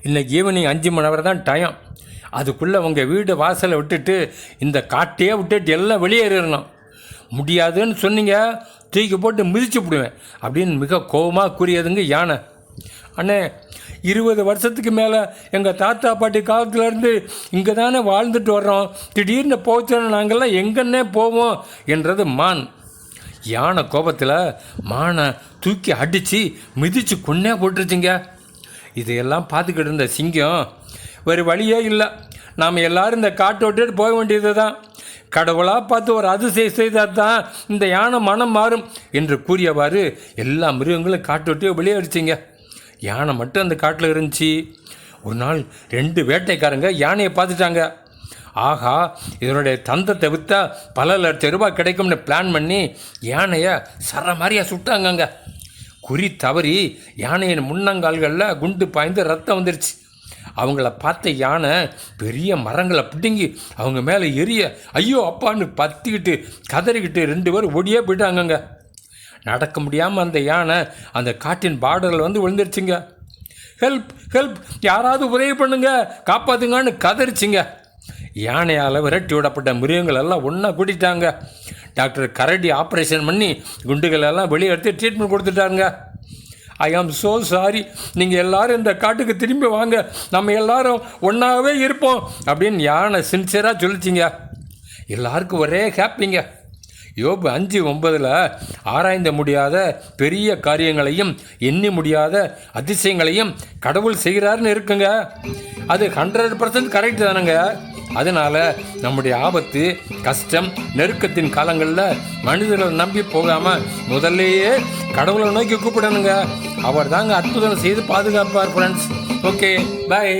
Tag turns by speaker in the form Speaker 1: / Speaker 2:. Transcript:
Speaker 1: இன்றைக்கி ஈவினிங் 5 மணி நேரம் தான் டைம். அதுக்குள்ளே உங்கள் வீடு வாசலை விட்டுட்டு இந்த காட்டையே விட்டுட்டு எல்லாம் வெளியேறணும். முடியாதுன்னு சொன்னீங்க, தூக்கி போட்டு மிதிச்சு விடுவேன் அப்படின்னு மிக கோபமாக கூறியதுங்க யானை. அண்ணே, 20 வருஷத்துக்கு மேலே எங்கள் தாத்தா பாட்டி காலத்துலேருந்து இங்கே தானே வாழ்ந்துட்டு வர்றோம், திடீர்னு போச்சோன்னு நாங்கள்லாம் எங்கன்னே போவோம் என்றது மான். யானை கோபத்தில் மானை தூக்கி அடித்து மிதித்து கொன்னே போட்டுருச்சுங்க. இதையெல்லாம் பார்த்துக்கிட்டு இருந்த சிங்கம், வேறு வழியே இல்லை, நாம் எல்லோரும் இந்த காட்டை விட்டுட்டு போக வேண்டியது தான், கடவுளாக பார்த்து ஒரு அதிசயம் செய்தால் தான் இந்த யானை மனம் மாறும் என்று கூறியவாறு எல்லா மிருகங்களும் காட்டு விட்டு வெளியே அடிச்சிங்க. யானை மட்டும் அந்த காட்டில் இருந்துச்சு. ஒரு நாள் 2 வேட்டைக்காரங்க யானையை பார்த்துட்டாங்க. ஆகா, இதனுடைய தந்தத்தை விற்றா பல லட்சம் ரூபாய் கிடைக்கும்னு பிளான் பண்ணி யானையை சர மாதிரியாக சுட்டாங்கங்க. குறி தவறி யானையின் முன்னங்கால்களில் குண்டு பாய்ந்து ரத்தம் வந்துருச்சு. அவங்கள பார்த்த யானை பெரிய மரங்களை பிடுங்கி அவங்க மேலே எரிய ஐயோ அப்பான்னு பத்திக்கிட்டு கதறிக்கிட்டு 2 பேர் ஓடியே போயிட்டாங்கங்க. நடக்க முடியாமல் அந்த யானை அந்த காட்டின் பார்டரில் வந்து விழுந்துருச்சுங்க. ஹெல்ப் ஹெல்ப், யாராவது உதவி பண்ணுங்க, காப்பாற்றுங்கன்னு கதறிச்சிங்க. யானையால் விரட்டி விடப்பட்ட மிருகங்கள் எல்லாம் ஒன்றா கூட்டிட்டாங்க. டாக்டர் கரடி ஆப்ரேஷன் பண்ணி குண்டுகளெல்லாம் வெளியே எடுத்து ட்ரீட்மெண்ட் கொடுத்துட்டாங்க. ஐ ஆம் ஸோ சாரி, நீங்கள் எல்லோரும் இந்த காட்டுக்கு திரும்பி வாங்க, நம்ம எல்லோரும் ஒன்றாவே இருப்போம் அப்படின்னு யானை சின்சியராக சொல்லிச்சிங்க. எல்லாருக்கும் ஒரே ஹாப்பிங்க. யோபு 5:9 ஆராய்ந்த முடியாத பெரிய காரியங்களையும் எண்ணி முடியாத அதிசயங்களையும் கடவுள் செய்கிறாருன்னு இருக்குங்க. அது 100% கரெக்ட் தானுங்க. அதனால் நம்முடைய ஆபத்து, கஷ்டம், நெருக்கத்தின் காலங்களில் மனிதர்களை நம்பி போகாமல் முதல்லையே கடவுளை நோக்கி கூப்பிடணுங்க. அவர் தாங்க அற்புதம் செய்து பாதுகாப்பார் ஃப்ரெண்ட்ஸ். ஓகே, பாய்.